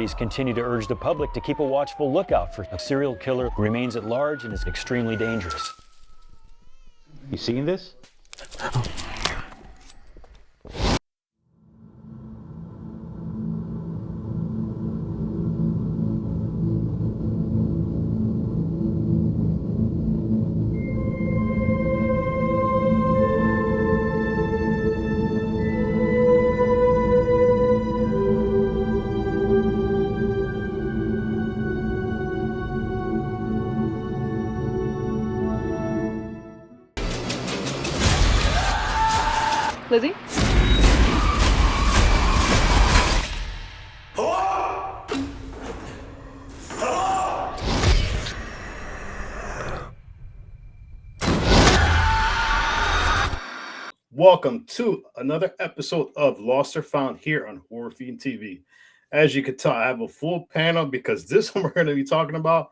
authorities continue to urge the public to keep a watchful lookout for a serial killer who remains at large and is extremely dangerous. You seen this? Lizzie? Welcome to another episode of Lost or Found here on Horror Fiend TV. As you can tell, I have a full panel because this one we're going to be talking about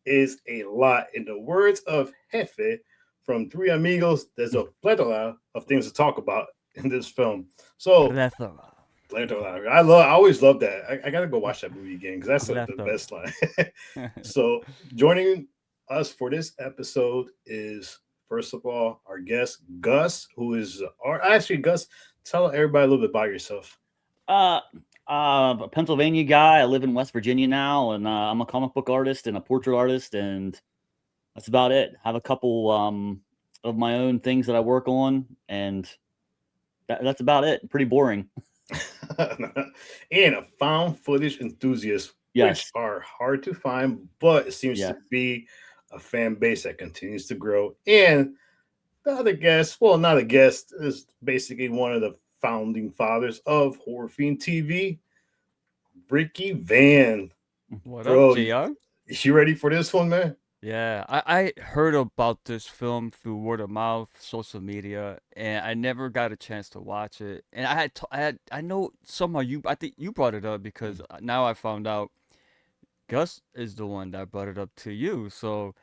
is a lot. In the words of Jefe from Three Amigos, there's a plethora of things to talk about in this film. So, plethora. I always love that. I got to go watch that movie again because that's the best line. So, joining us for this episode is, first of all, our guest, Gus, who is, Gus, tell everybody a little bit about yourself. A Pennsylvania guy. I live in West Virginia now, and I'm a comic book artist and a portrait artist, and that's about it. I have a couple of my own things that I work on, and that's about it. Pretty boring. And a found footage enthusiast, yes, which are hard to find, but it seems to be a fan base that continues to grow. And the other guest, well, not a guest, is basically one of the founding fathers of Horror Fiend TV, Ricky Van. What Bro, up, JR? You ready for this one, man? Yeah, I heard about this film through word of mouth, social media, and I never got a chance to watch it. And I know somehow I think you brought it up because now I found out Gus is the one that brought it up to you. So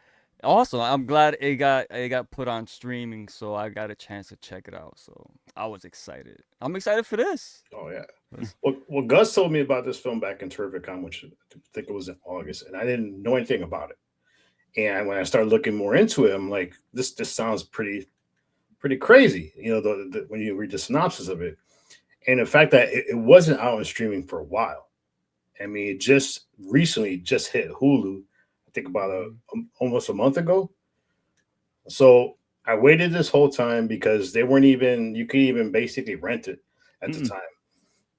awesome. I'm glad it got put on streaming, so I got a chance to check it out. So I was excited. I'm excited for this. Oh yeah. Well, Gus told me about this film back in Terrificon, which I think it was in August, and I didn't know anything about it. And when I started looking more into it, I'm like, this sounds pretty crazy. You know, when you read the synopsis of it, and the fact that it wasn't out on streaming for a while. I mean, it just recently hit Hulu. I think about almost a month ago. So I waited this whole time because you could even basically rent it at the time.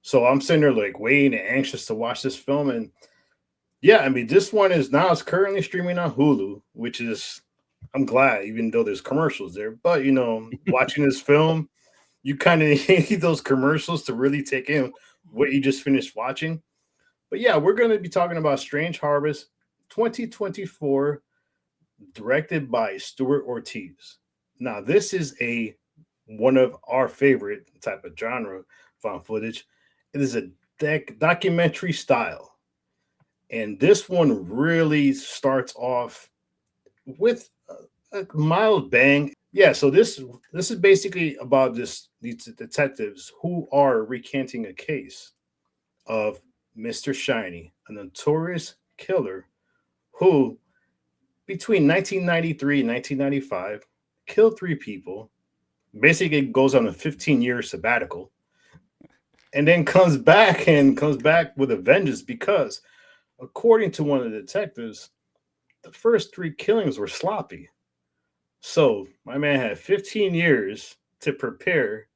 So I'm sitting there like waiting and anxious to watch this film. And yeah, I mean, this one it's currently streaming on Hulu, which is, I'm glad, even though there's commercials there. But, you know, watching this film, you kind of need those commercials to really take in what you just finished watching. But yeah, we're going to be talking about strangeharvest 2024, directed by Stuart Ortiz. Now, this is one of our favorite type of genre, found footage. It is a documentary style. And this one really starts off with a mild bang. Yeah, so this is basically about these detectives who are recanting a case of Mr. Shiny, a notorious killer who, between 1993 and 1995, killed 3 people, basically goes on a 15-year sabbatical, and then comes back with a vengeance because, according to one of the detectives, the first 3 killings were sloppy. So my man had 15 years to prepare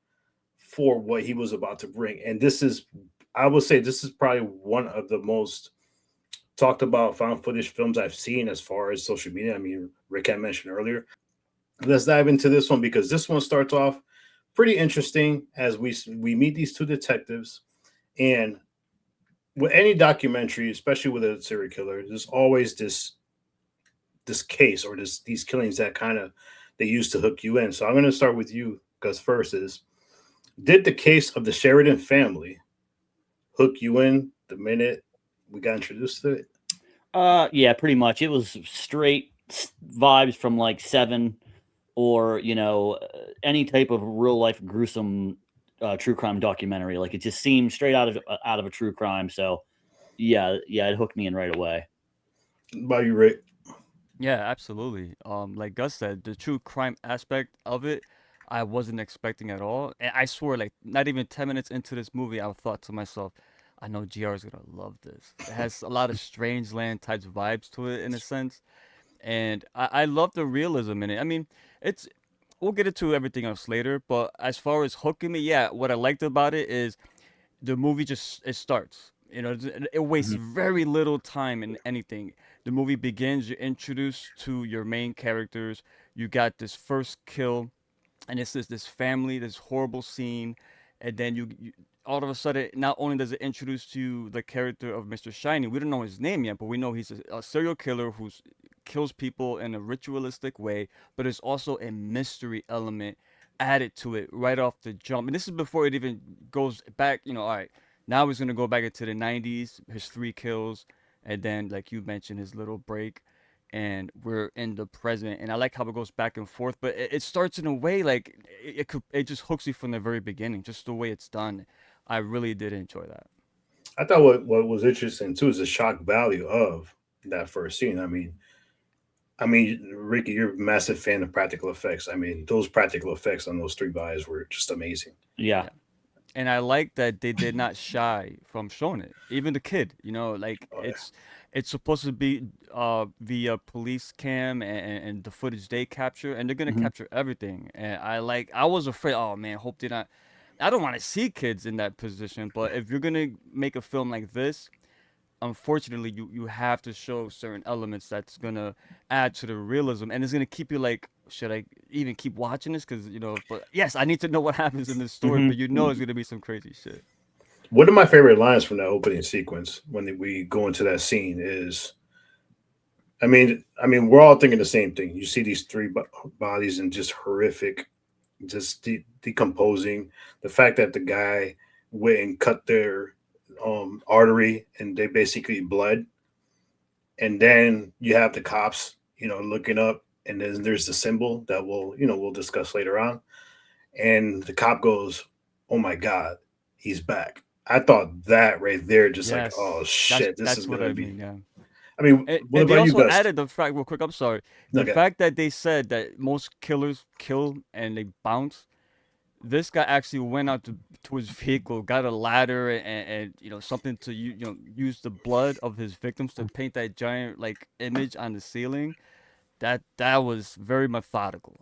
for what he was about to bring. And I would say this is probably one of the most talked about found footage films I've seen as far as social media. I mean, Rick had mentioned earlier. Let's dive into this one because this one starts off pretty interesting as we meet these 2 detectives. And with any documentary, especially with a serial killer, there's always this case or these killings that they use to hook you in. So I'm going to start with you, Gus. First did the case of the Sheridan family hook you in the minute we got introduced to it? Yeah, pretty much. It was straight vibes from like Seven, or any type of real life gruesome true crime documentary. Like, it just seemed straight out of a true crime. So yeah, it hooked me in right away. What about you, Rick? Yeah, absolutely. Like Gus said, the true crime aspect of it, I wasn't expecting at all. And I swear, like, not even 10 minutes into this movie, I thought to myself, I know GR is gonna love this. It has a lot of strange land types vibes to it in a sense. And I love the realism in it. I mean, it's we'll get into everything else later, but as far as hooking me, yeah, what I liked about it is the movie just it starts. You know, it wastes Mhm. very little time in anything. The movie begins, you're introduced to your main characters. You got this first kill, and it's this family, this horrible scene, and then you all of a sudden, not only does it introduce to you the character of Mr. Shiny, we don't know his name yet, but we know he's a serial killer who kills people in a ritualistic way, but there's also a mystery element added to it right off the jump. And this is before it even goes back, all right, now he's gonna go back into the 90s, his 3 kills, and then like you mentioned, his little break, and we're in the present. And I like how it goes back and forth, but it starts in a way like it just hooks you from the very beginning, just the way it's done. I really did enjoy that. I thought what was interesting too is the shock value of that first scene. I mean, Ricky, you're a massive fan of practical effects. I mean, those practical effects on those three bodies were just amazing. Yeah. Yeah. And I like that they did not shy from showing it. Even the kid, like Oh yeah. it's supposed to be via police cam and the footage they capture, and they're gonna Hmm. capture everything. And I was afraid, oh man, hope they not. I don't want to see kids in that position, but if you're gonna make a film like this, unfortunately you have to show certain elements that's gonna add to the realism, and it's gonna keep you like, should I even keep watching this? Because but yes, I need to know what happens in this story, Hmm. but it's gonna be some crazy shit. One of my favorite lines from that opening sequence when we go into that scene is, I mean, we're all thinking the same thing. You see these three bodies and just horrific, just decomposing. The fact that the guy went and cut their artery and they basically bled, and then you have the cops, looking up, and then there's the symbol that we'll discuss later on, and the cop goes, "Oh my God, he's back." I thought that right there, just like, oh Yes, that's shit, this is that's what gonna I be. mean. Yeah. I mean, And, what and they about you, also Gus? added the fact, real quick, I'm sorry. The Okay. fact that they said that most killers kill and they bounce. This guy actually went out to his vehicle, got a ladder and something to use the blood of his victims to paint that giant like image on the ceiling. That was very methodical.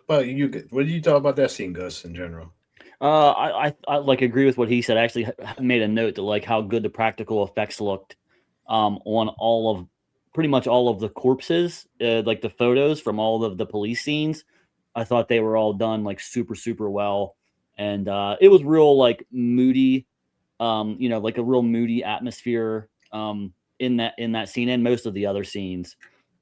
But what do you thought about that scene, Gus, in general? I like agree with what he said. I actually made a note to like how good the practical effects looked on all of pretty much all of the corpses, like the photos from all of the police scenes. I thought they were all done like super super well, and it was real like moody, like a real moody atmosphere in that scene and most of the other scenes.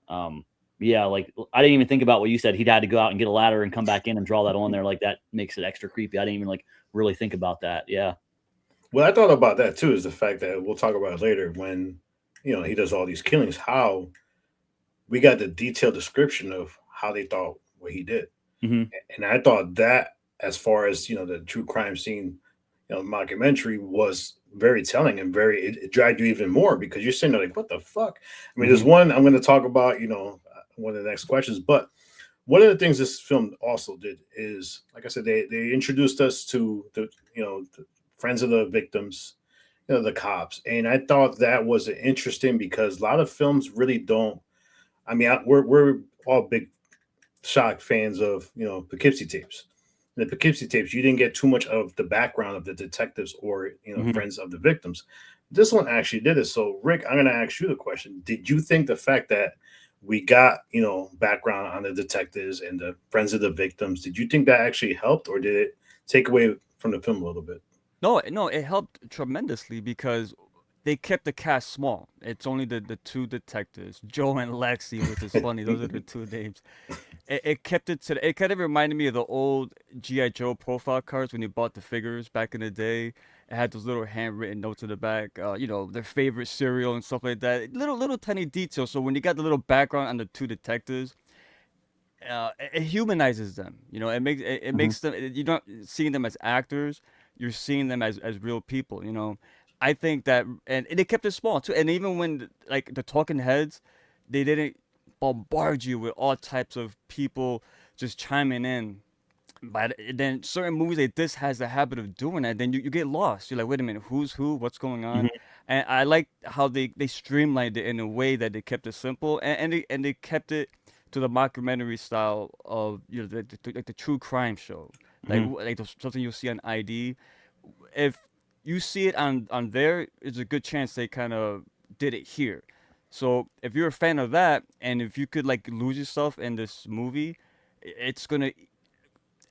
Um, yeah, like I didn't even think about what you said. He'd had to go out and get a ladder and come back in and draw that on there. Like that makes it extra creepy. I didn't even like really think about that. Yeah. What I thought about that too is the fact that we'll talk about it later when he does all these killings. How we got the detailed description of how they thought what he did, Hmm. and I thought that as far as the true crime scene, mockumentary was very telling and it dragged you even more because you're sitting there like, what the fuck? I mean, there's Hmm. one I'm going to talk about, one of the next questions, but one of the things this film also did is, like I said, they introduced us to the friends of the victims, the cops, and I thought that was interesting because a lot of films really don't. I mean, we're all big shock fans of Poughkeepsie tapes. In the Poughkeepsie tapes, you didn't get too much of the background of the detectives or Hmm. friends of the victims. This one actually did it. So, Rick, I'm going to ask you the question: did you think the fact that we got background on the detectives and the friends of the victims, did you think that actually helped, or did it take away from the film a little bit? No, no, it helped tremendously because they kept the cast small. It's only the two detectives, Joe and Lexi, which is funny. Those are the two names. It kept it to. It kind of reminded me of the old GI Joe profile cards when you bought the figures back in the day. It had those little handwritten notes in the back. Their favorite cereal and stuff like that. Little tiny details. So when you got the little background on the two detectives, it humanizes them. It Hmm. makes them. You're not seeing them as actors. You're seeing them as real people. I think that, and they kept it small too. And even when like the talking heads, they didn't bombard you with all types of people just chiming in. But then certain movies like this has the habit of doing that. Then you get lost. You're like, wait a minute, who's who? What's going on? Mhm. And I like how they streamlined it in a way that they kept it simple, and they kept it to the mockumentary style of, you know, like the true crime show, like Mhm. something you'll see on ID. If you see it on there, it's a good chance they kind of did it here. So if you're a fan of that, and if you could like lose yourself in this movie, it's gonna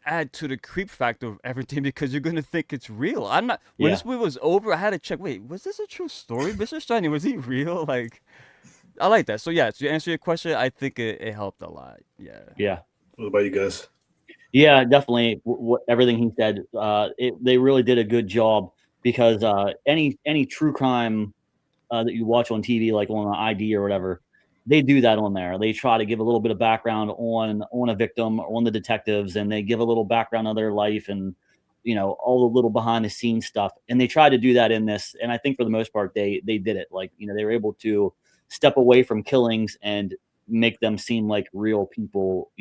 add to the creep factor of everything because you're gonna think it's real. I'm not. When Yeah. this movie was over, I had to check. Wait, was this a true story? Mr. Shiny, was he real? Like, I like that. So yeah, to answer your question, I think it helped a lot. Yeah. Yeah. What about you guys? Yeah, definitely. What everything he said, they really did a good job because any true crime that you watch on TV, like on an ID or whatever, they do that on there. They try to give a little bit of background on a victim, on the detectives, and they give a little background of their life and all the little behind the scenes stuff. And they try to do that in this, and I think for the most part they did it. Like they were able to step away from killings and make them seem like real people,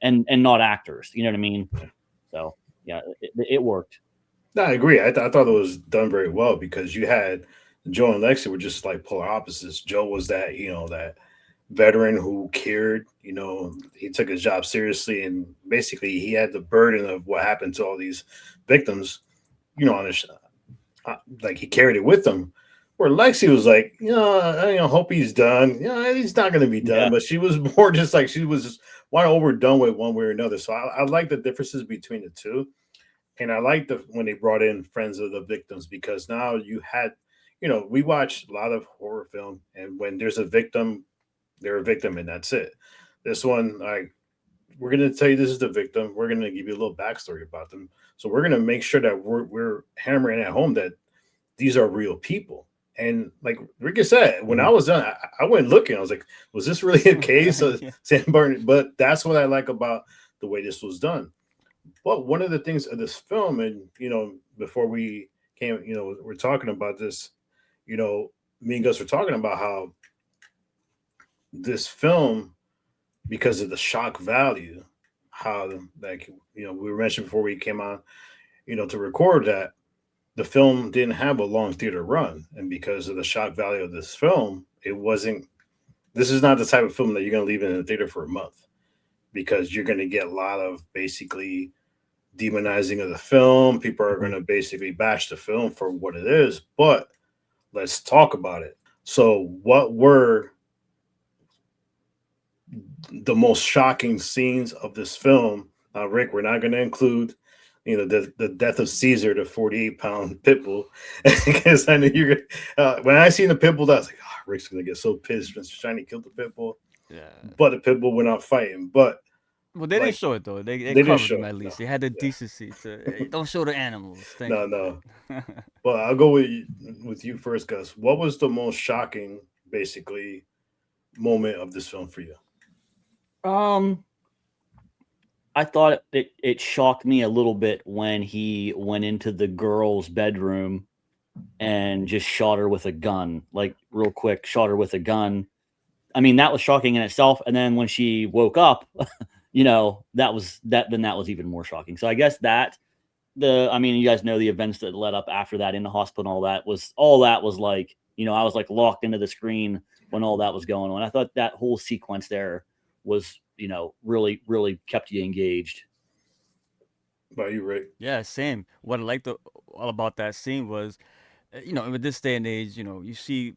and not actors. You know what I mean? So yeah, it worked. No, I agree. I thought it was done very well because you had Joe and Lexi were just like polar opposites. Joe was that, that veteran who cared, he took his job seriously, and basically he had the burden of what happened to all these victims, on his, like he carried it with him. Where Lexi was like, I hope he's done. He's not going to be done. Yeah. But she was more just like she was just overdone with one way or another. So I like the differences between the two. And I like the when they brought in friends of the victims because now you had, we watch a lot of horror film, and when there's a victim, they're a victim, and that's it. This one, like, we're gonna tell you this is the victim. We're gonna give you a little backstory about them. So we're gonna make sure that we're hammering at home that these are real people. And like Ricky said, when I Mhm. was done, I went looking. I was like, was this really a case of Yeah. Sam Burton? But that's what I like about the way this was done. But one of the things of this film, and before we came, we're talking about this, me and Gus were talking about how this film, because of the shock value, how like we were mentioned before we came on, to record that the film didn't have a long theater run, and because of the shock value of this film, it wasn't. This is not the type of film that you're going to leave in the theater for a month because you're going to get a lot of basically demonizing of the film. People are going Mhm. to basically bash the film for what it is, but let's talk about it. So, what were the most shocking scenes of this film? Rick, we're not going to include, the death of Caesar, the 48-pound pit bull, because I knew you're when I seen the pit bull, I was like, oh, Rick's going to get so pissed. Mr. Shiny killed the pit bull, Yeah. but the pit bull went out fighting. But Well, they didn't like, show it though. They they didn't covered show them it. at No, least. They had the yeah, decency to, "Hey, don't show the animals." Thank no, you. no. Well, I'll go with you first, Gus. What was the most shocking, basically, moment of this film for you? Um, I thought it shocked me a little bit when he went into the girl's bedroom and just shot her with a gun, like real quick, shot her with a gun. I mean, that was shocking in itself. And then when she woke up, that was that. Then that was even more shocking. So I guess I mean, you guys know the events that led up after that in the hospital and all that was like, I was like locked into the screen when all that was going on. I thought that whole sequence there was, really, really kept you engaged. About you, Rick? Yeah, same. What I liked all about that scene was, with this day and age, you see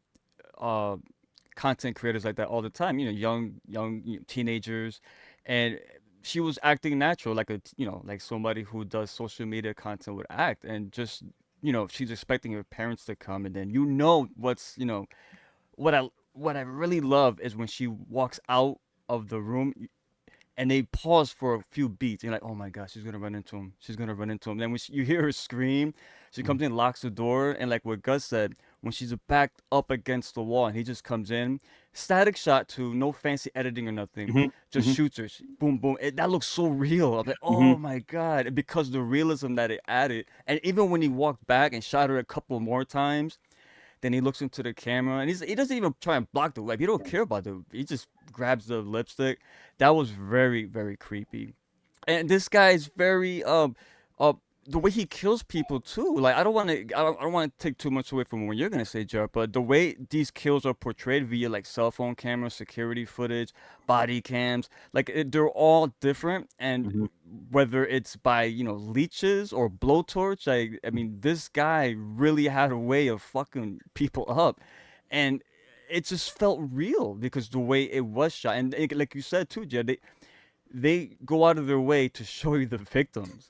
uh, content creators like that all the time. Young teenagers, and she was acting natural, like like somebody who does social media content would act, and just she's expecting her parents to come, and then what I really love is when she walks out of the room and they pause for a few beats. You're like, oh my gosh, she's gonna run into him. She's gonna run into him. Then when you hear her scream, she Mhm. comes in, locks the door, and like what Gus said, when she's backed up against the wall and he just comes in, static shot too, no fancy editing or nothing, Mhm, just mhm, shoots her, boom, boom. That looks so real. I'm like, mhm. oh my god, and because the realism that it added, and even when he walked back and shot her a couple more times, then he looks into the camera and he doesn't even try and block the web. He don't care about he just grabs the lipstick. That was very, very creepy. And this guy is very uh the way he kills people too. Like I don't want to take too much away from what you're gonna say, Jar, but the way these kills are portrayed via like cell phone cameras, security footage, body cams, like they're all different. And Mhm. whether it's by leeches or blowtorch, like I mean, this guy really had a way of fucking people up, and it just felt real because the way it was shot, and like you said too, Jed, they go out of their way to show you the victims.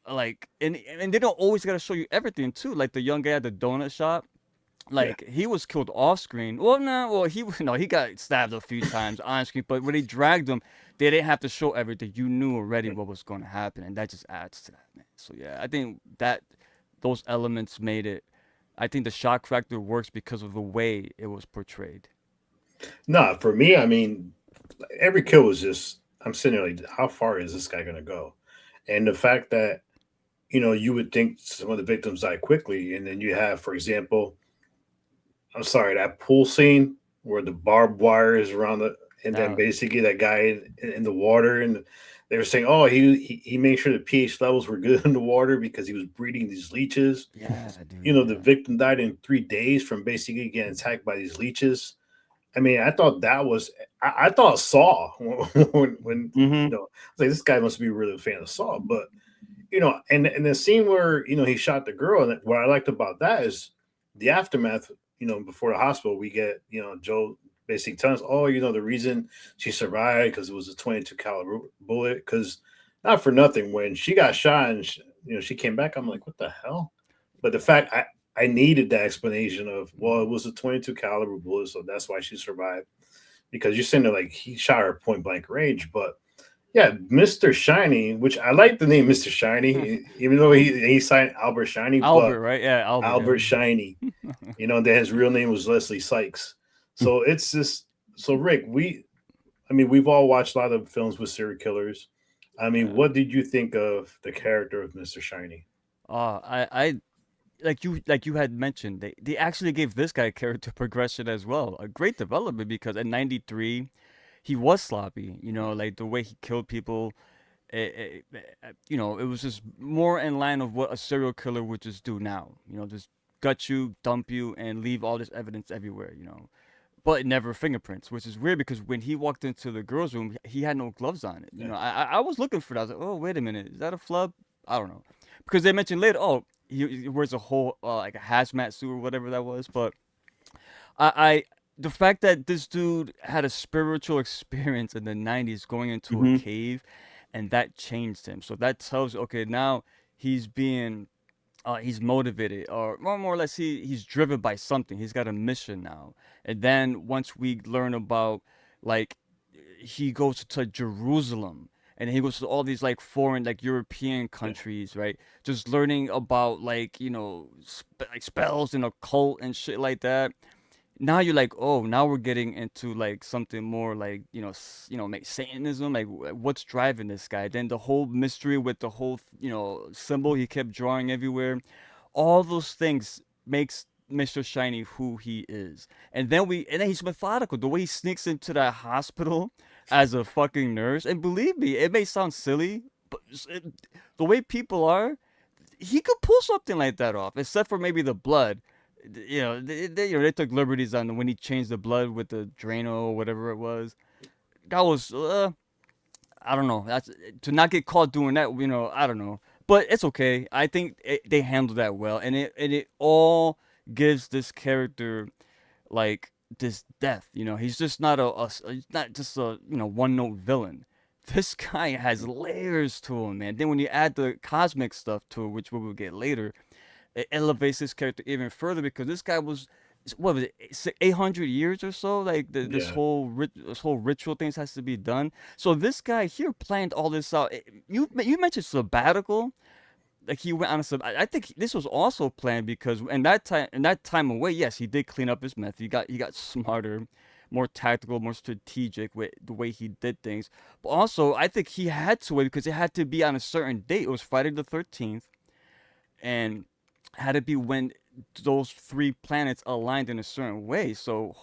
Like, and they don't always gotta show you everything too. Like the young guy at the donut shop, Yeah. like he was killed off screen. Well, no, well he no, he got stabbed a few times on screen. But when they dragged him, they didn't have to show everything. You knew already what was going to happen, and that just adds to that, man. So yeah, I think that those elements made it. I think the shock factor works because of the way it was portrayed. No, for me, I mean, every kill was just, I'm sitting there like, how far is this guy gonna go? And the fact that, you would think some of the victims die quickly, and then you have, for example, I'm sorry, that pool scene where the barbed wire is around and then That basically that guy in the water, and they were saying, oh, he made sure the pH levels were good in the water because he was breeding these leeches. yeah, dude, The yeah. victim died in 3 days from basically getting attacked by these leeches. I mean, I thought that was, I thought Saw when Mhm. I was like, this guy must be really a fan of Saw, but and the scene where he shot the girl, and what I liked about that is the aftermath. Before the hospital, we get Joe basically telling us, oh, the reason she survived because it was a 22 caliber bullet. Because not for nothing, when she got shot and she came back, I'm like, what the hell? But the fact I needed that explanation of, well, it was a 22 caliber bullet, so that's why she survived. Because you're saying that like he shot her point blank range, but yeah, Mr. Shiny, which I like the name Mr. Shiny, even though he signed Albert Shiny, but Albert, right? Yeah, Albert. Albert Shiny, that his real name was Leslie Sykes. So it's just so Rick, I mean, we've all watched a lot of films with serial killers. I mean, Yeah. what did you think of the character of Mr. Shiny? I like you had mentioned, they actually gave this guy character progression as well. A great development because at 93, he was sloppy. Like the way he killed people. It was just more in line of what a serial killer would just do now. Just gut you, dump you, and leave all this evidence everywhere. But never fingerprints, which is weird because when he walked into the girls' room, he had no gloves on it. Yeah. I was looking for that. I was like, oh, wait a minute, is that a flub? I don't know, because they mentioned later, oh, he wears a whole like a hazmat suit or whatever that was. But I the fact that this dude had a spiritual experience in the 90s going into a Mhm. cave, and that changed him. So that tells you, okay, now he's being he's motivated, or more or less he's driven by something. He's got a mission now. And then once we learn about, like, he goes to Jerusalem, and he goes to all these like foreign, like European Yeah. countries, right? Just learning about like like spells and occult and shit like that. Now you're like, oh, now we're getting into like something more like make Satanism. Like, what's driving this guy? Then the whole mystery with the whole symbol he kept drawing everywhere. All those things makes Mr. Shiny who he is. And then he's methodical. The way he sneaks into that hospital as a fucking nurse. And believe me, it may sound silly, but the way people are, he could pull something like that off, except for maybe the blood. They took liberties on when he changed the blood with the Drano or whatever it was. That was I don't know. That's to not get caught doing that. I don't know, but it's okay. I think they handled that well, and it all gives this character like this depth. He's just not he's not just a one note villain. This guy has layers to him, man. Then when you add the cosmic stuff to it, which we will get later, it elevates this character even further because this guy was, what was it, 800 years or so, like Yeah. this whole ritual things has to be done. So this guy here planned all this out. You mentioned sabbatical. like he went on a I think this was also planned because in that time away, yes, he did clean up his meth. He got smarter, more tactical, more strategic with the way he did things. But also, I think he had to wait because it had to be on a certain date. It was Friday the 13th, and had to be when those 3 planets aligned in a certain way. So,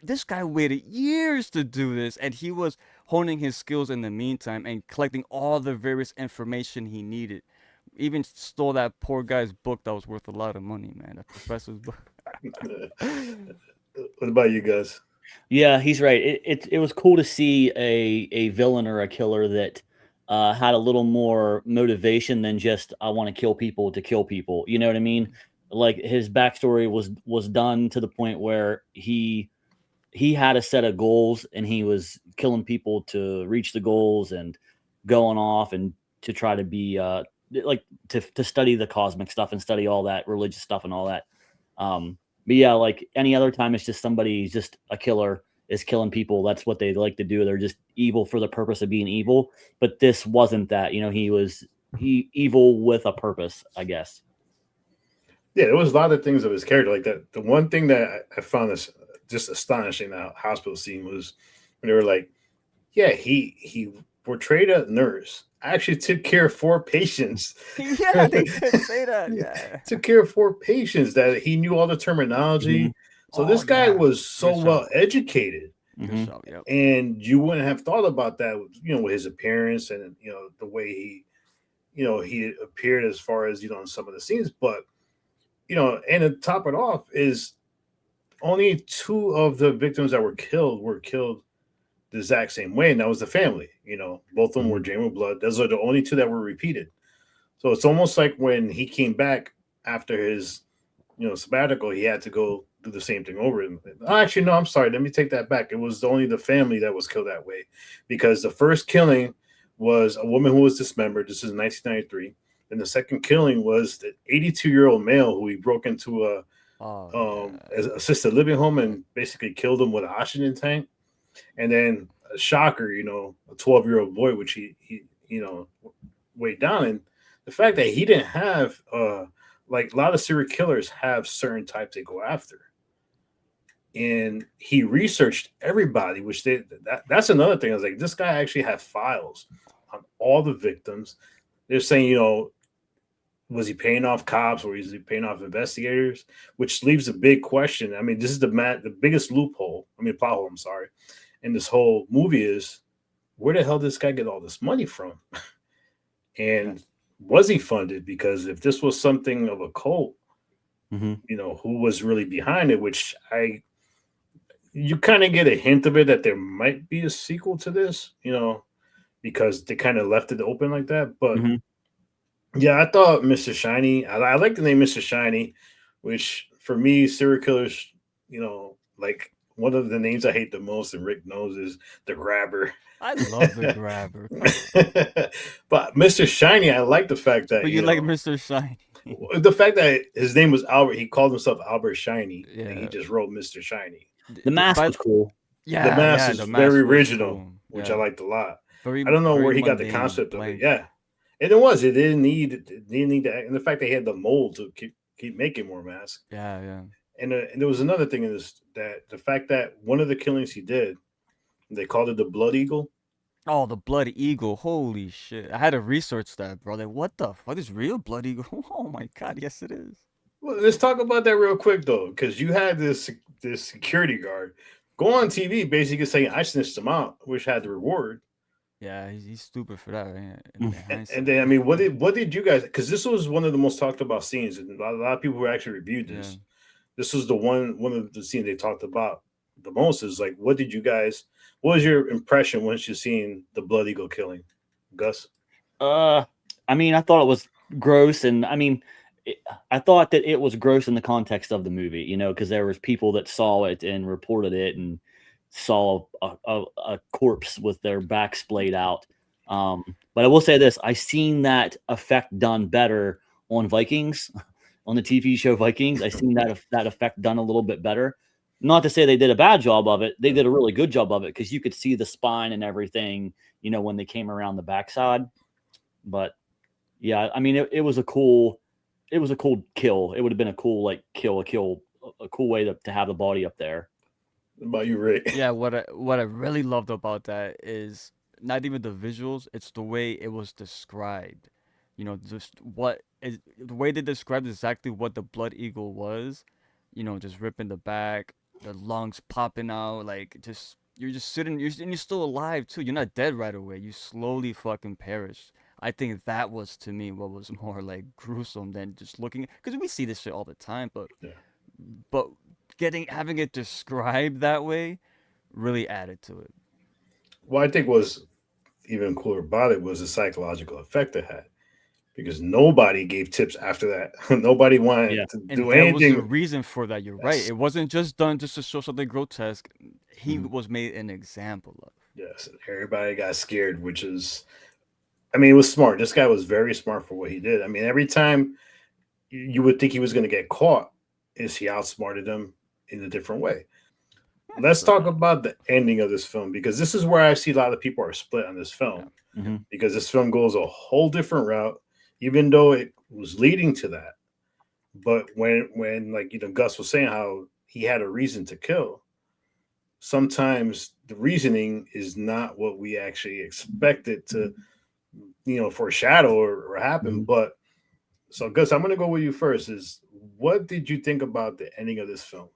this guy waited years to do this, and he was honing his skills in the meantime and collecting all the various information he needed. Even stole that poor guy's book that was worth a lot of money, man. That professor's book. What about you guys? Yeah, he's right. It was cool to see a villain or a killer that had a little more motivation than just I want to kill people to kill people. You know what I mean? Like his backstory was done to the point where he had a set of goals and he was killing people to reach the goals and going off and to try to be like to study the cosmic stuff and study all that religious stuff and all that. But yeah, like any other time, it's just somebody, just a killer is killing people. That's what they like to do. They're just evil for the purpose of being evil. But this wasn't that. You know, he was evil with a purpose, I guess. Yeah, there was a lot of things of his character like that. The one thing that I found this just astonishing, that hospital scene, was when they were like, yeah, he portrayed a nurse. Actually took care of 4 patients. Yeah, they did say that. Yeah. Took care of 4 patients, that he knew all the terminology. Mm-hmm. So this guy was so well educated. Good show, yep. And you wouldn't have thought about that, you know, with his appearance and, you know, the way he, you know, he appeared as far as, you know, in some of the scenes. But, you know, and to top it off is only 2 of the victims that were killed the exact same way, and that was the family. You know, both of them were genuine blood. Those are the only 2 that were repeated. So it's almost like when he came back after his, you know, sabbatical, he had to go do the same thing over. Actually, no, I'm sorry. Let me take that back. It was only the family that was killed that way, because the first killing was a woman who was dismembered. This is 1993. And the second killing was the 82-year-old male who he broke into a assisted living home and basically killed him with an oxygen tank. And then a shocker, you know, a 12-year-old boy, which he you know, weighed down. And the fact that he didn't have like a lot of serial killers have certain types they go after. And he researched everybody, which that's another thing. I was like, this guy actually had files on all the victims. They're saying, you know, was he paying off cops or was he paying off investigators? Which leaves a big question. I mean, this is the biggest loophole. I mean, plot hole, I'm sorry. And this whole movie is, where the hell did this guy get all this money from? And was he funded? Because if this was something of a cult, you know, who was really behind it, which you kind of get a hint of it that there might be a sequel to this, you know, because they kind of left it open like that. But yeah, I thought Mr. Shiny, I like the name Mr. Shiny, which for me, serial killers, you know, like one of the names I hate the most, and Rick knows, is the Grabber. I love the Grabber. But Mr. Shiny, I like the fact that. But you like Mr. Shiny. The fact that his name was Albert, he called himself Albert Shiny, and he just wrote Mr. Shiny. The mask was cool. Yeah, the mask is very original, cool. Which I liked a lot. I don't know where he got the concept of it. Yeah, and it was. It didn't need to. And the fact that he had the mold to keep making more masks. Yeah. And there was another thing in this, that the fact that one of the killings he did, they called it the Blood Eagle. Oh, the Blood Eagle! Holy shit! I had to research that, bro. Like, what the fuck is real Blood Eagle? Oh my god, yes it is. Well, let's talk about that real quick though, because you had this security guard go on TV basically saying, "I snitched him out," which had the reward. Yeah, he's stupid for that, right? And then, I mean, what did you guys? Because this was one of the most talked about scenes, and a lot of people who actually reviewed this. Yeah. This was one of the scenes they talked about the most. Is like, what was your impression once you seen the Blood Eagle killing, Gus? I mean, I thought it was gross, and I mean, I thought that it was gross in the context of the movie, you know, because there was people that saw it and reported it and saw a corpse with their back splayed out. But I will say this: I seen that effect done better on Vikings. On the TV show Vikings, I seen that effect done a little bit better. Not to say they did a bad job of it. They did a really good job of it, because you could see the spine and everything, you know, when they came around the backside. But Yeah, I mean, it was a cool kill. It would have been a cool like a cool way to have the body up there. What about you, Rick? Yeah, what I really loved about that is not even the visuals, it's the way it was described. You know, just what is the way they described exactly what the blood eagle was. You know, just ripping the back, the lungs popping out, like just you're just sitting, and you're still alive too. You're not dead right away. You slowly fucking perish. I think that was to me what was more like gruesome than just looking, because we see this shit all the time, Yeah. but having it described that way really added to it. What I think was even cooler about it was the psychological effect it had, because nobody gave tips after that. Nobody wanted Yeah. to And do there was a anything. reason for that. You're right. Yes. It wasn't just done just to show something grotesque. He Mhm. was made an example of. Yes, everybody got scared, which is, I mean, it was smart. This guy was very smart for what he did. I mean, every time you would think he was going to get caught, is he outsmarted him in a different way. Let's talk about the ending of this film, because this is where I see a lot of people are split on this film, Mhm. because this film goes a whole different route, even though it was leading to that. But when like Gus was saying how he had a reason to kill, sometimes the reasoning is not what we actually expected to foreshadow or happen. Mhm. But so Gus, I'm gonna go with you first. Is what did you think about the ending of this film?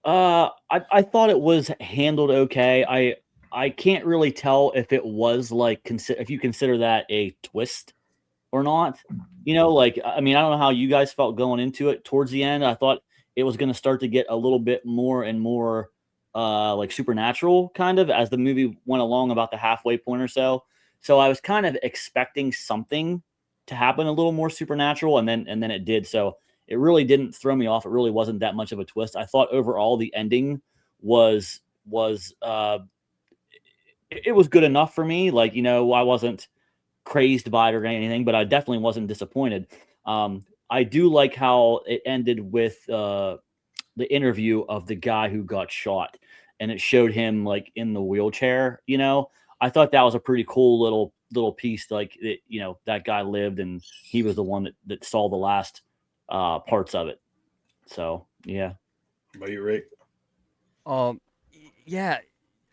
I thought it was handled okay. I can't really tell if it was like if you consider that a twist or not. You know, like I mean, I don't know how you guys felt going into it. Towards the end, I thought it was going to start to get a little bit more and more like supernatural kind of as the movie went along, about the halfway point or so. So I was kind of expecting something to happen a little more supernatural, and then it did. So it really didn't throw me off. It really wasn't that much of a twist. I thought overall the ending was it was good enough for me. Like, I wasn't crazed by it or anything, but I definitely wasn't disappointed. I do like how it ended with the interview of the guy who got shot, and it showed him like in the wheelchair. I thought that was a pretty cool little piece. Like that guy lived, and he was the one that saw the last parts of it. So yeah. What about you, Rick? Um, yeah,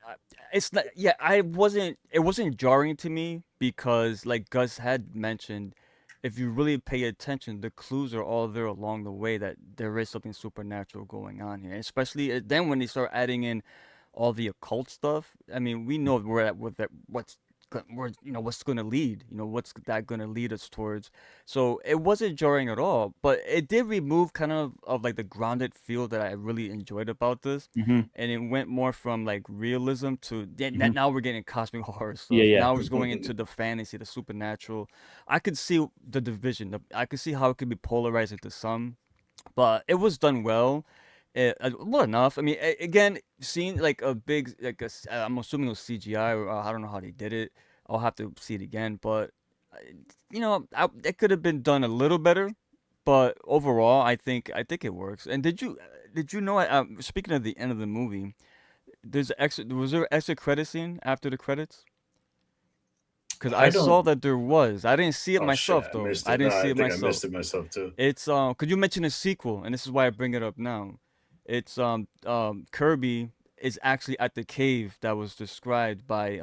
uh, it's not. Yeah, I wasn't. It wasn't jarring to me because, like Gus had mentioned, if you really pay attention, the clues are all there along the way that there is something supernatural going on here. Especially then when they start adding in all the occult stuff. I mean, we know where that with that where what's going to lead. What's that going to lead us towards. So it wasn't jarring at all, but it did remove kind of like the grounded feel that I really enjoyed about this, Mm-hmm. and it went more from like realism to Mhm. now we're getting cosmic horror Yeah, stuff. yeah. Now it's going into the fantasy, the supernatural. I could see the division. I could see how it could be polarized into some, but it was done well. Well enough. I mean, again, seeing like a big like I'm assuming it was CGI, or I don't know how they did it. I'll have to see it again, but uh, it could have been done a little better. But overall, I think it works. And did you know? Speaking of the end of the movie, was there an extra credit scene after the credits? Because I I saw don't. that there was. I didn't see it Oh shit, myself I though. missed I it. No, didn't see I it think I myself. missed it myself too. It's could you mention a sequel? And this is why I bring it up now. It's Kirby is actually at the cave that was described by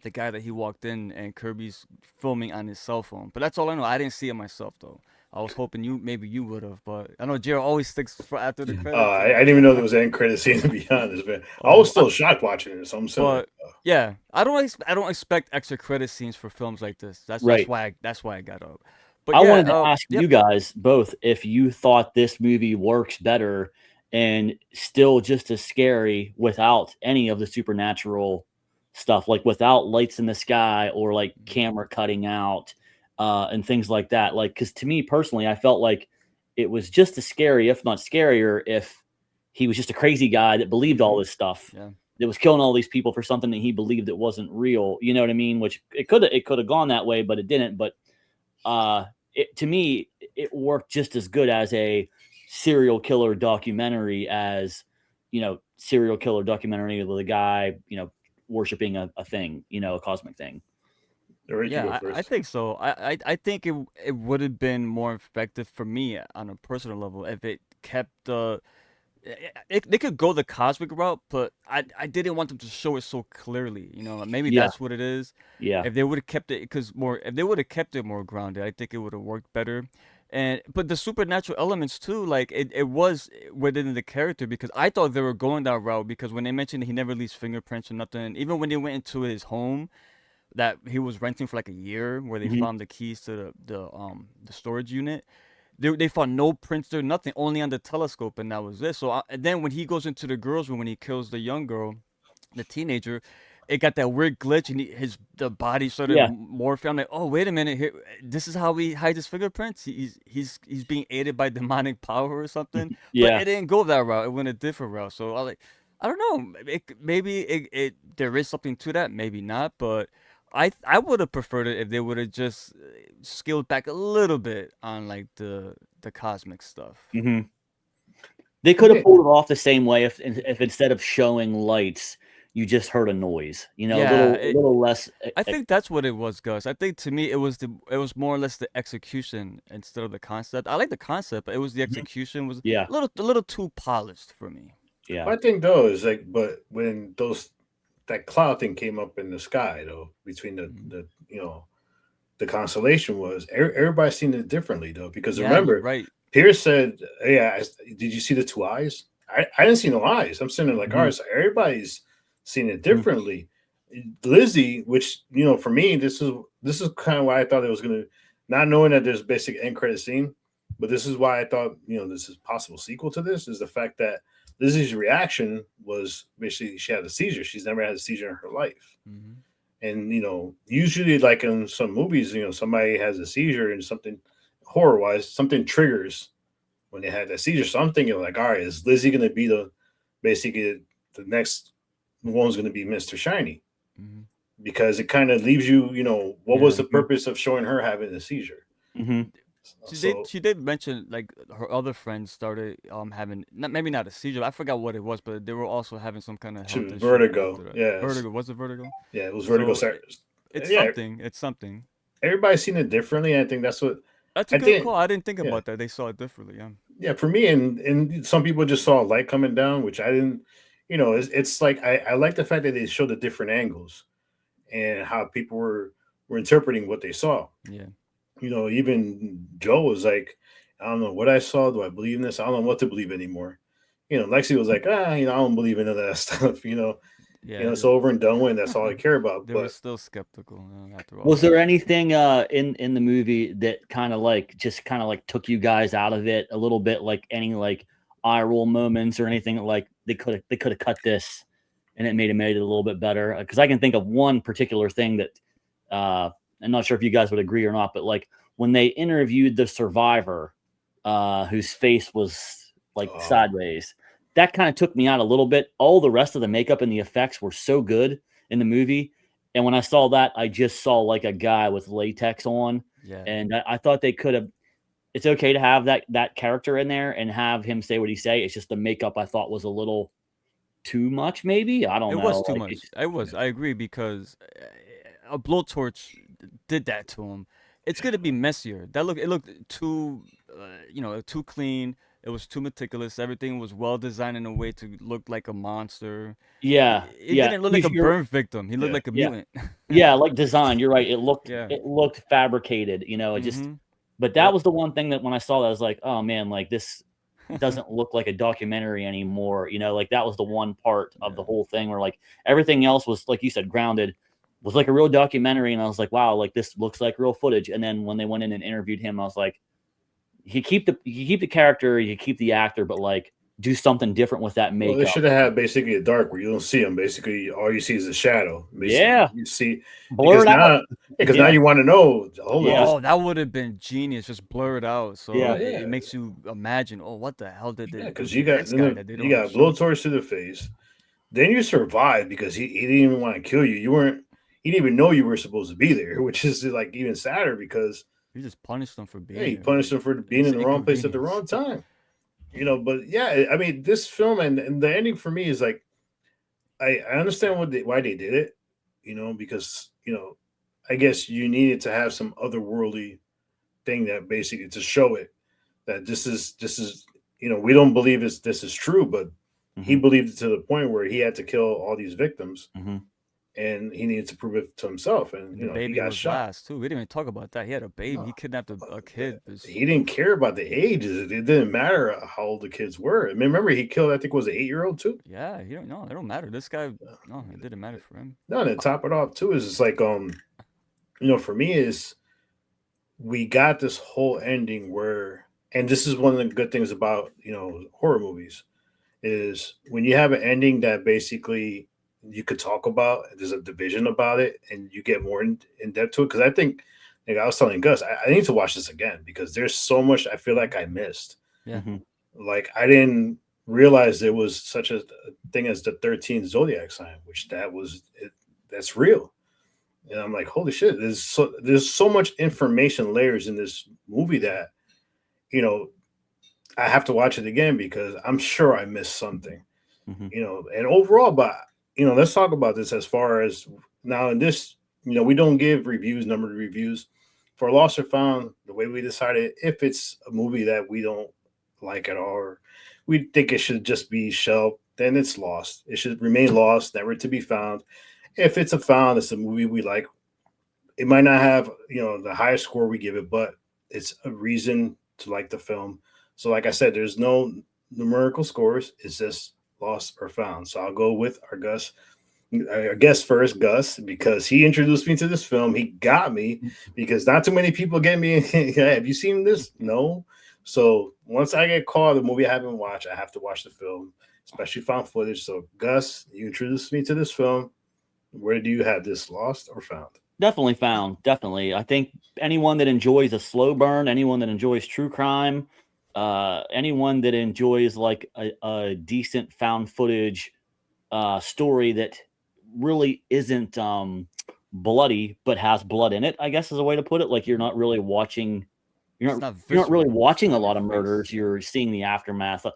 the guy that he walked in, and Kirby's filming on his cell phone. But that's all I know. I didn't see it myself though. I was hoping maybe you would have, but I know Jared always sticks for after the credits. I didn't even know there was an end credit scene, to be honest, man. I was still shocked watching it, so I'm saying like, But yeah, I don't expect extra credit scenes for films like this. That's Right. why I got up. But I yeah, wanted to ask yep. you guys both if you thought this movie works better and still just as scary without any of the supernatural stuff, like without lights in the sky or like camera cutting out and things like that. Like, because to me personally, I felt like it was just as scary, if not scarier, if he was just a crazy guy that believed all this stuff, Yeah. that was killing all these people for something that he believed that wasn't real. You know what I mean? Which it could have gone that way, but it didn't. But to me, it worked just as good as a serial killer documentary as, serial killer documentary with a guy, worshiping a thing, a cosmic thing. All right, you go Yeah, I first. think so. I think it would have been more effective for me on a personal level if it kept the they could go the cosmic route, but I didn't want them to show it so clearly. You know, maybe Yeah, that's what it is. yeah. If they would have kept it, if they would have kept it more grounded, I think it would have worked better. And but the supernatural elements too, like it was within the character because I thought they were going that route because when they mentioned he never leaves fingerprints or nothing, even when they went into his home that he was renting for like a year, where they Hmm. found the keys to the storage unit. They found no prints there, nothing, only on the telescope, and that was it. So and then when he goes into the girls' room, when he kills the young girl, the teenager, it got that weird glitch, and the body started Yeah. morphing. I'm like, oh wait a minute, here, this is how he hides his fingerprints. He's being aided by demonic power or something. But Yeah. it didn't go that route. It went a different route. So I don't know. Maybe there is something to that. Maybe not. But I would have preferred it if they would have just scaled back a little bit on like the cosmic stuff. Hmm. They could have Okay. pulled it off the same way if instead of showing lights, you just heard a noise. You know, Yeah, a little less. I think that's what it was, Gus. I think to me it was more or less the execution instead of the concept. I like the concept, but it was the Mhm. execution was Yeah. a little too polished for me. Yeah. My thing though is like, but when that cloud thing came up in the sky though, between Mhm. the the constellation was everybody seen it differently though, because Yeah, you're remember, right. Pierce said, "Yeah, did you see the two eyes? I didn't see no eyes. I'm sitting there like, all Hmm. right, so everybody's seen it Hmm. differently." Lizzie, which for me, this is kind of why I thought it was gonna, not knowing that there's basic end credit scene, but this is why I thought this is possible sequel to this is the fact that Lizzie's reaction was basically she had a seizure. She's never had a seizure in her life. Hmm. And usually like in some movies, somebody has a seizure and something horror wise, something triggers when they had that seizure. So I'm thinking like, all right, is Lizzie gonna be basically the next one's gonna be Mr. Shiny? Hmm. Because it kind of leaves you, what was Yeah. the purpose of showing her having a seizure? Hmm. So She did mention like her other friends started having maybe not a seizure. I forgot what it was, but they were also having some kind of health to issue vertigo, after that. yes, Vertigo, was it vertigo? yeah, it was vertigo. So it's Yeah, something. It's something. everybody's seen it differently. And I think that's what That's a I good think. call. I didn't think Yeah, about that. They saw it differently. Yeah. yeah, for me, and some people just saw light coming down, which I didn't. It's like I like the fact that they showed the different angles and how people were interpreting what they saw. Yeah. Even Joe was like, I don't know what I saw. Do I believe in this? I don't know what to believe anymore. Lexi was like, I don't believe in any of that stuff. Yeah. It's over and done with. That's all I care about. They were But still skeptical after all Was that. there anything in the movie that kind of like just kind of like took you guys out of it a little bit, like any like eye roll moments or anything like they could have cut this and it made it a little bit better? Because I can think of one particular thing that I'm not sure if you guys would agree or not, but like when they interviewed the survivor, whose face was like oh, sideways, that kind of took me out a little bit. All the rest of the makeup and the effects were so good in the movie. And when I saw that, I just saw like a guy with latex on. Yeah. And I thought they could have. It's okay to have that character in there and have him say what he say. It's just the makeup I thought was a little too much. Maybe I don't It was know. too Like much. it's I was. I agree because a blowtorch did that to him. It's gonna be messier. It looked too, too clean. It was too meticulous. Everything was well designed in a way to look like a monster. yeah, It yeah. didn't look like a You're burn victim. He looked yeah. like a yeah, mutant. yeah. Like design. You're right. Yeah. It looked fabricated. It just. Mm-hmm. But that Yep. was the one thing that when I saw that I was like, oh man, like this doesn't look like a documentary anymore. Like that was the one part of the Yeah. whole thing where like everything else was like you said, grounded, was like a real documentary. And I was like, wow, like this looks like real footage. And then when they went in and interviewed him, I was like, you keep the character, you keep the actor, but like do something different with that Well, they makeup. should have had basically a dark where you don't see them. Basically, all you see is a shadow. Basically, Yeah, you see because blur it out. now Yeah, you want to know. Hold on, yeah, Oh, that would have been genius. Just blur it out, so yeah, yeah, it makes you imagine. Oh, what the hell did yeah, they do because to you got this guy that they you don't got show? blowtorch to the face. Then you survive because he didn't even want to kill you. You weren't. He didn't even know you were supposed to be there, which is like even sadder because You just punished them for yeah, being he there. punished him for being It's in an the wrong place at the inconvenience. wrong time. But yeah, I mean, this film and the ending for me is like I understand why they did it, because I guess you needed to have some otherworldly thing that basically to show it that this is we don't believe this is true, but he Mhm. believed it to the point where he had to kill all these victims, Mhm. and he needed to prove it to himself, and The he baby got was shot. last too. We didn't even talk about that. He had a baby. No, He kidnapped a kid. he didn't care about the ages. It didn't matter how old the kids were. I mean, remember he killed, I think it was an 8-year-old too. Yeah, he don't know. It don't matter. This guy, no, it didn't matter for him. No, and to top it off too is it's like for me is we got this whole ending where, and this is one of the good things about horror movies is when you have an ending that basically you could talk about, there's a division about it, and you get more in depth to it. Because I think, like I was telling Gus, I need to watch this again because there's so much I feel like I missed. Yeah. Mhm. Like I didn't realize there was such a thing as the 13th zodiac sign, which that's real. And I'm like, holy shit! There's so much information layers in this movie that you know I have to watch it again because I'm sure I missed something. Mhm. And overall, but let's talk about this as far as now in this, we don't give reviews, numbered reviews for Lost or Found. The way we decided, if it's a movie that we don't like at all, or we think it should just be shelved, then it's lost. It should remain lost, never to be found. If it's a found, it's a movie we like. It might not have the highest score we give it, but it's a reason to like the film. So, like I said, there's no numerical scores. It's just lost or found. So I'll go with our Gus. I guess first Gus because he introduced me to this film. He got me because not too many people get me. Hey, have you seen this? No. So once I get caught, the movie I haven't watched, I have to watch the film, especially found footage. So Gus, you introduced me to this film. Where do you have this, lost or found? Definitely found. Definitely. I think anyone that enjoys a slow burn, anyone that enjoys true crime, anyone that enjoys like a decent found footage story that really isn't bloody but has blood in it, I guess is a way to put it. Like you're not really watching It's not you're not really visceral. watching a Not in lot your of face. murders. You're seeing the aftermath.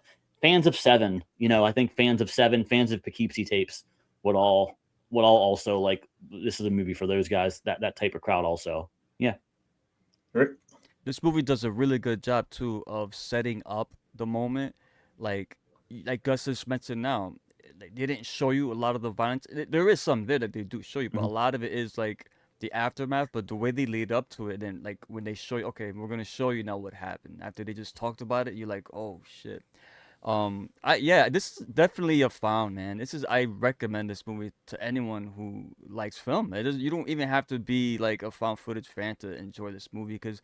Fans of Seven, I think fans of Seven, fans of Poughkeepsie tapes would all also like this is a movie for those guys, that type of crowd also. Yeah. Right? This movie does a really good job too of setting up the moment, like Gus just mentioned now. They didn't show you a lot of the violence. There is some there that they do show you, but a Mhm. lot of it is like the aftermath. But the way they lead up to it, and like when they show you, okay, we're gonna show you now what happened after they just talked about it. You're like, oh shit. Yeah, this is definitely a found, man. I recommend this movie to anyone who likes film. You don't even have to be like a found footage fan to enjoy this movie because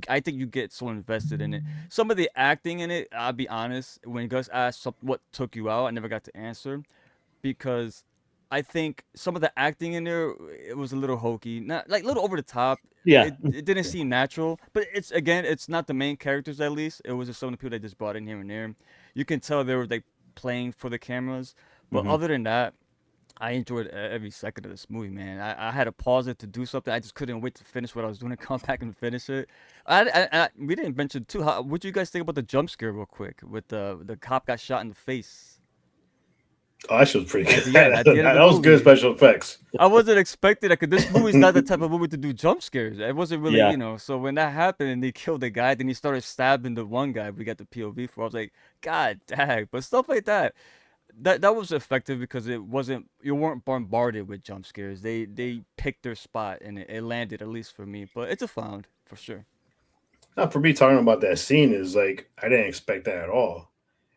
I think you get so invested in it. Some of the acting in it, I'll be honest, when Gus asked what took you out, I never got to answer because I think some of the acting in there it was a little hokey, not like a little over the top. Yeah. It didn't seem natural, but it's not the main characters at least. It was just some of the people that just brought in here and there. You can tell they were like playing for the cameras, but Mhm. other than that, I enjoyed every second of this movie, man. I had to pause it to do something. I just couldn't wait to finish what I was doing and come back and finish it. We didn't mention too. What do you guys think about the jump scare, real quick, with the cop got shot in the face Oh, that shit was pretty at good. the end? At the end of That the was good movie, special effects. I wasn't expecting that because this movie's not the type of movie to do jump scares. It wasn't really, Yeah. So when that happened and they killed the guy, then he started stabbing the one guy we got the POV for. I was like, God dang! But stuff like that was effective because you weren't bombarded with jump scares. They picked their spot and it landed, at least for me. But it's a found for sure. Now, for me, talking about that scene is like I didn't expect that at all.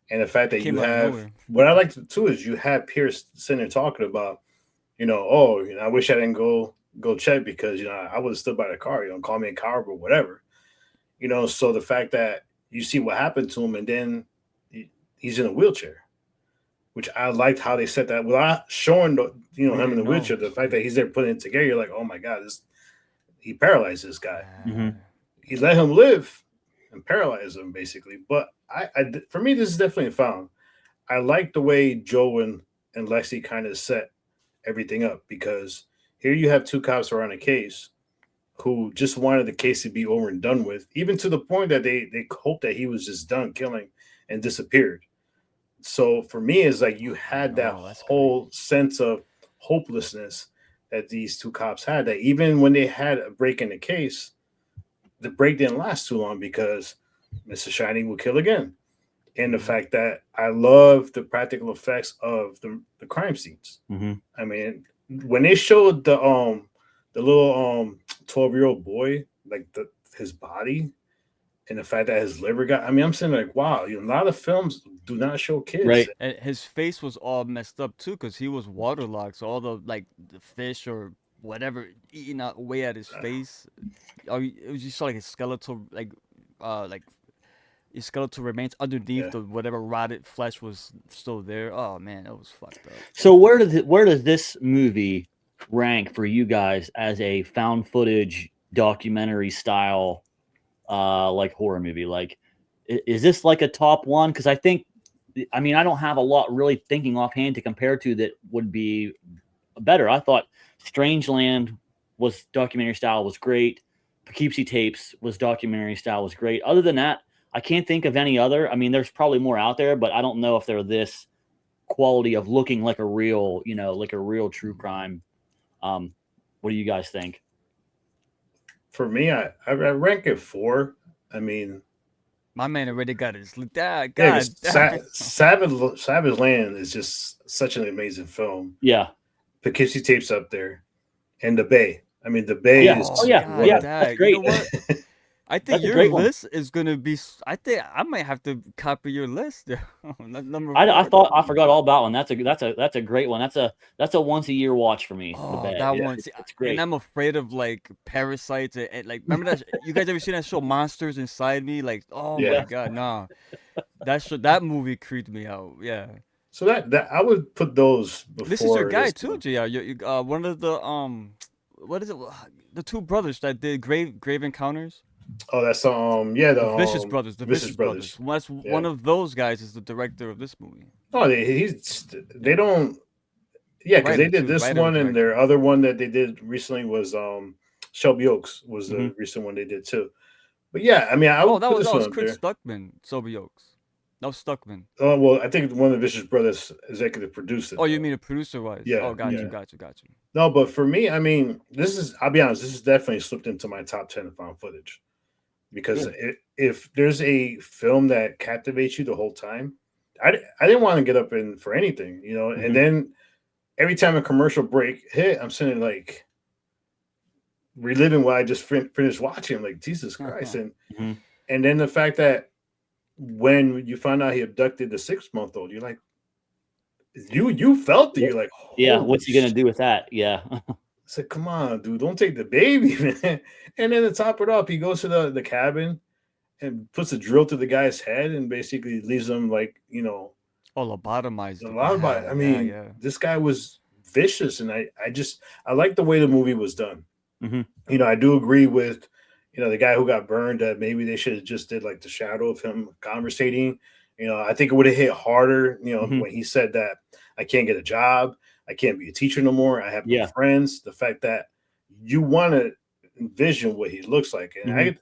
And the fact It that you came out of have nowhere. what I like too is you have Pierce sitting there talking about, oh, I wish I didn't go check because I would have stood by the car, call me a coward or whatever. So the fact that you see what happened to him and then he's in a wheelchair, which I liked how they set that without showing We him in didn't the know. wheelchair. The fact that he's there putting it together, you're like, oh my god, he paralyzed this guy. Yeah. Mhm. He let him live and paralyze him basically. But for me, this is definitely a found. I like the way Joe and Lexi kind of set everything up because here you have two cops around a case who just wanted the case to be over and done with, even to the point that they hoped that he was just done killing and disappeared. So for me, it's like you I had that know that's whole crazy. sense of hopelessness that these two cops had. That even when they had a break in the case, the break didn't last too long because Mr. Shiny will kill again. And the fact that I love the practical effects of the crime scenes. Mm-hmm. I mean, when they showed the little 12-year-old boy, like his body and the fact that his liver got, I mean, I'm saying like, wow, a lot of films do not show kids. Right. And his face was all messed up too, because he was waterlogged. So all the fish or whatever eating away at his face. It was just like his skeletal his skeletal remains underneath the whatever rotted flesh was still there. Oh man, that was fucked up. So where does this movie rank for you guys as a found footage documentary style like horror movie? Like, is this like a top one? Because I don't have a lot really thinking offhand to compare to that would be better. I thought Strangeland was documentary style was great. Poughkeepsie Tapes was documentary style was great. Other than that, I can't think of any other. I mean, there's probably more out there, but I don't know if they're this quality of looking like a real, like a real true crime. What do you guys think? For me, I rank it 4. I mean, my man already got his God. Savage Land is just such an amazing film. Yeah, Poughkeepsie Tapes up there, and The Bay. I mean, The Bay is. That's great. You know what? I think your list is gonna be. I think I might have to copy your list. Number 4. I forgot all about one. That's a great one. That's a once a year watch for me. Oh, that one. It's great. And I'm afraid of like parasites and like. Remember that? You guys ever seen that show Monsters Inside Me? Like, oh my god, nah. That movie creeped me out. Yeah. So that I would put those before. This is your guy too, JR. You one of the what is it? The two brothers that did Grave Encounters. Oh, that's the Vicious Brothers. The Vicious Brothers. One of those guys is the director of this movie. Oh, they don't. Yeah, because they did this one, and their other one that they did recently was Shelby Oaks was the recent one they did too. But yeah, I mean, that was Chris Stuckman, Shelby Oaks. That was Stuckman. Oh well, I think one of the Vicious Brothers executive produced it. Oh, you mean a producer wise? Yeah. Oh, got you. No, but for me, I mean, I'll be honest, this is definitely slipped into my top 10 of found footage. Because if there's a film that captivates you the whole time, I didn't want to get up for anything, and then every time a commercial break hit, I'm sitting like reliving what I just finished watching. I'm like, Jesus Christ. And then the fact that when you find out he abducted the 6-month-old, you're like, you felt it. You're like, what's he going to do with that? Yeah. I said, come on, dude, don't take the baby, man. And then to top it off, he goes to the cabin and puts a drill to the guy's head and basically leaves him like, lobotomized. I mean, this guy was vicious. And I like the way the movie was done. Mm-hmm. I do agree with, the guy who got burned that maybe they should have just did like the shadow of him conversating. I think it would have hit harder, when he said that I can't get a job. I can't be a teacher no more. I have no friends. The fact that you want to envision what he looks like. And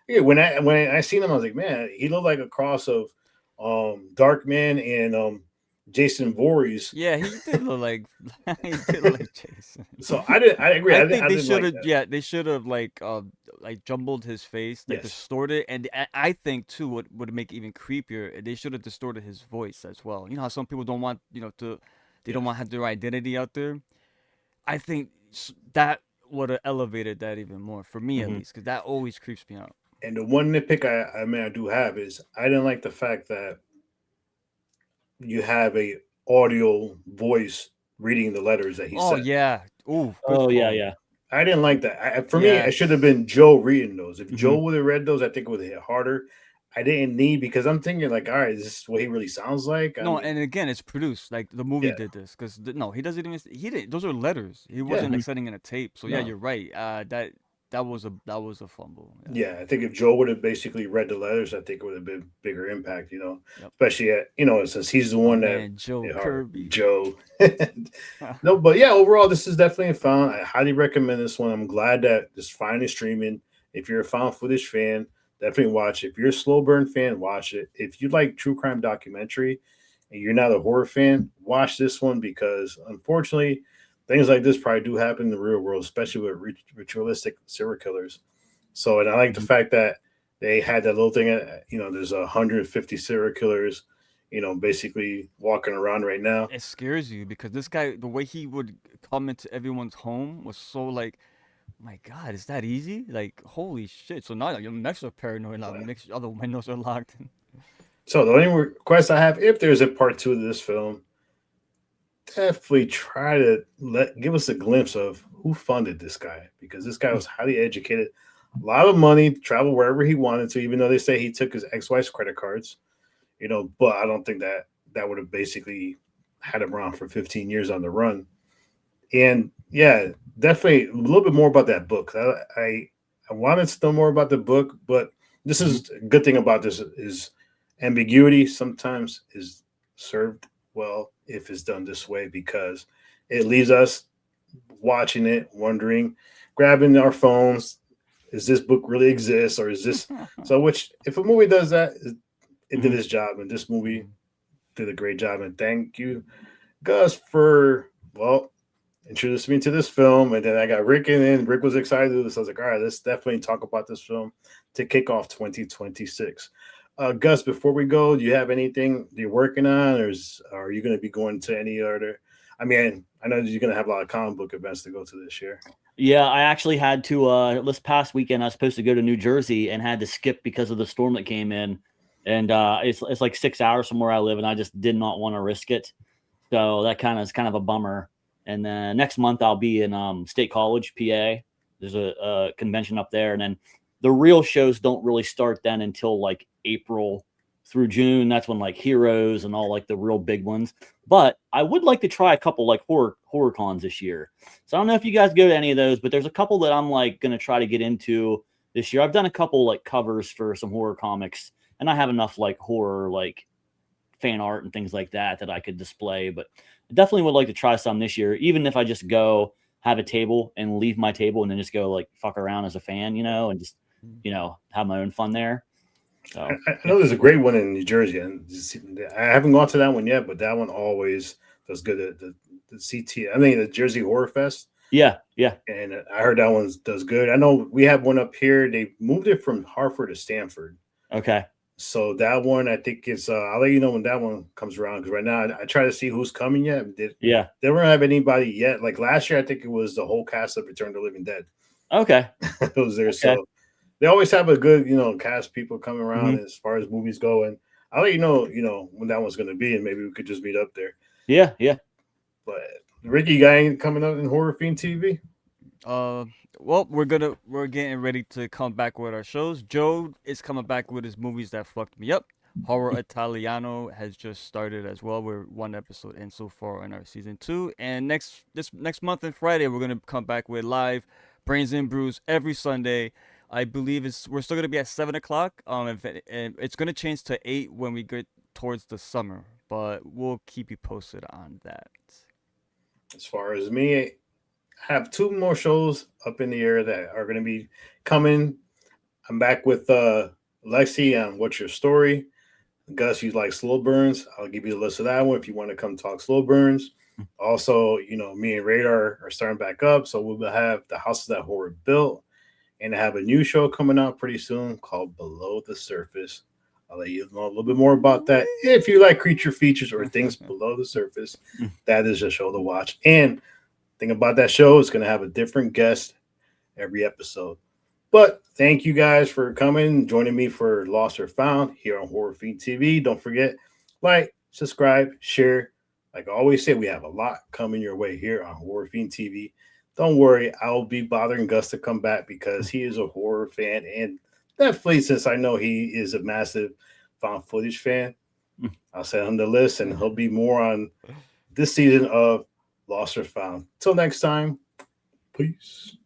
when I seen him, I was like, man, he looked like a cross of Darkman and Jason Voorhees. Yeah, he did look like Jason. So I agree. I think they should have like jumbled his face, distorted, and I think too what would make it even creepier, they should have distorted his voice as well. You know how some people don't want they don't want to have their identity out there. I think that would have elevated that even more for me, at least, because that always creeps me out. And the one nitpick I do have is I didn't like the fact that you have a audio voice reading the letters that he said. Oh yeah. Ooh. Yeah. I didn't like that. For me, it should have been Joe reading those. If Joe would have read those, I think it would have hit harder. I didn't need, because I'm thinking like, all right, is this what he really sounds like? And again, it's produced like the movie did this, because he doesn't even, he didn't. Those are letters. He wasn't like sending in a tape. So you're right. That was a fumble. Yeah, I think if Joe would have basically read the letters, I think it would have been bigger impact. Especially at since he's the one Joe Kirby. Joe. No, but yeah, overall, this is definitely a found. I highly recommend this one. I'm glad that it's finally streaming. If you're a found footage fan, definitely watch it. If you're a slow burn fan, watch it. If you like true crime documentary and you're not a horror fan, watch this one, because unfortunately things like this probably do happen in the real world, especially with ritualistic serial killers. So, and I like the Mhm. fact that they had that little thing. There's 150 serial killers, basically walking around right now. It scares you because this guy, the way he would come into everyone's home was so like, my God, is that easy? Like, holy shit! So now you're extra paranoid. Now makes sure other windows are locked. So the only request I have, if there's a part two of this film, definitely try to give us a glimpse of who funded this guy, because this guy was highly educated, a lot of money, travel wherever he wanted to, even though they say he took his ex-wife's credit cards, but I don't think that would have basically had him around for 15 years on the run. And yeah, definitely a little bit more about that book. I wanted to know more about the book, but this is a good thing about this is ambiguity sometimes is served well if it's done this way, because it leaves us watching it, wondering, grabbing our phones, is this book really exist, or is this so? Which, if a movie does that, it did its job, and this movie did a great job. And thank you, Gus, for introduced me to this film. And then I got Rick in, and Rick was excited to do this. I was like, all right, let's definitely talk about this film to kick off 2026. Gus, before we go, do you have anything you're working on, or are you going to be going to any other? I mean, I know you're going to have a lot of comic book events to go to this year. Yeah, I actually had to this past weekend I was supposed to go to New Jersey and had to skip because of the storm that came in. And it's like 6 hours from where I live, and I just did not want to risk it. So that is kind of a bummer. And then next month I'll be in State College, PA. There's a convention up there, and then the real shows don't really start then until like April through June. That's when like Heroes and all like the real big ones. But I would like to try a couple like horror cons this year. So I don't know if you guys go to any of those, but there's a couple that I'm like gonna try to get into this year. I've done a couple like covers for some horror comics, and I have enough like horror like fan art and things like that I could display. But I definitely would like to try some this year, even if I just go have a table and leave my table and then just go like fuck around as a fan, and just have my own fun there. So I know there's a great one in New Jersey, and I haven't gone to that one yet, but that one always does good. The CT, I mean the Jersey Horror Fest. Yeah. And I heard that one does good. I know we have one up here. They moved it from Hartford to Stamford. Okay. So that one, I think it's. I'll let you know when that one comes around, because right now I try to see who's coming yet. They don't have anybody yet. Like last year, I think it was the whole cast of Return to the Living Dead. Okay. It was there. Okay. So they always have a good, cast people coming around as far as movies go. And I'll let you know, when that one's going to be, and maybe we could just meet up there. Yeah. But Ricky, you got anything coming up in Horror Fiend TV? Well, we're getting ready to come back with our shows. Joe is coming back with his movies that fucked me up. Horror Italiano has just started as well. We're one episode in so far in our season 2, and next month and Friday we're gonna come back with live Brains and Brews every Sunday. I believe we're still gonna be at 7:00. And it's gonna change to 8 when we get towards the summer, but we'll keep you posted on that. As far as me, I have 2 more shows up in the air that are going to be coming. I'm back with Lexi on What's Your Story. Gus, you like slow burns. I'll give you a list of that one if you want to come talk slow burns. Also, me and Radar are starting back up, so we'll have The Houses That Horror Built, and I have a new show coming out pretty soon called Below the Surface. I'll let you know a little bit more about that. If you like creature features or things below the surface, that is a show to watch. And thing about that show is going to have a different guest every episode. But thank you guys for coming, joining me for Lost or Found here on Horror Fiend TV. Don't forget, like, subscribe, share. Like I always say, we have a lot coming your way here on Horror Fiend TV. Don't worry, I'll be bothering Gus to come back because he is a horror fan, and definitely since I know he is a massive found footage fan, I'll send him the list, and he'll be more on this season of Lost or Found. Till next time, peace.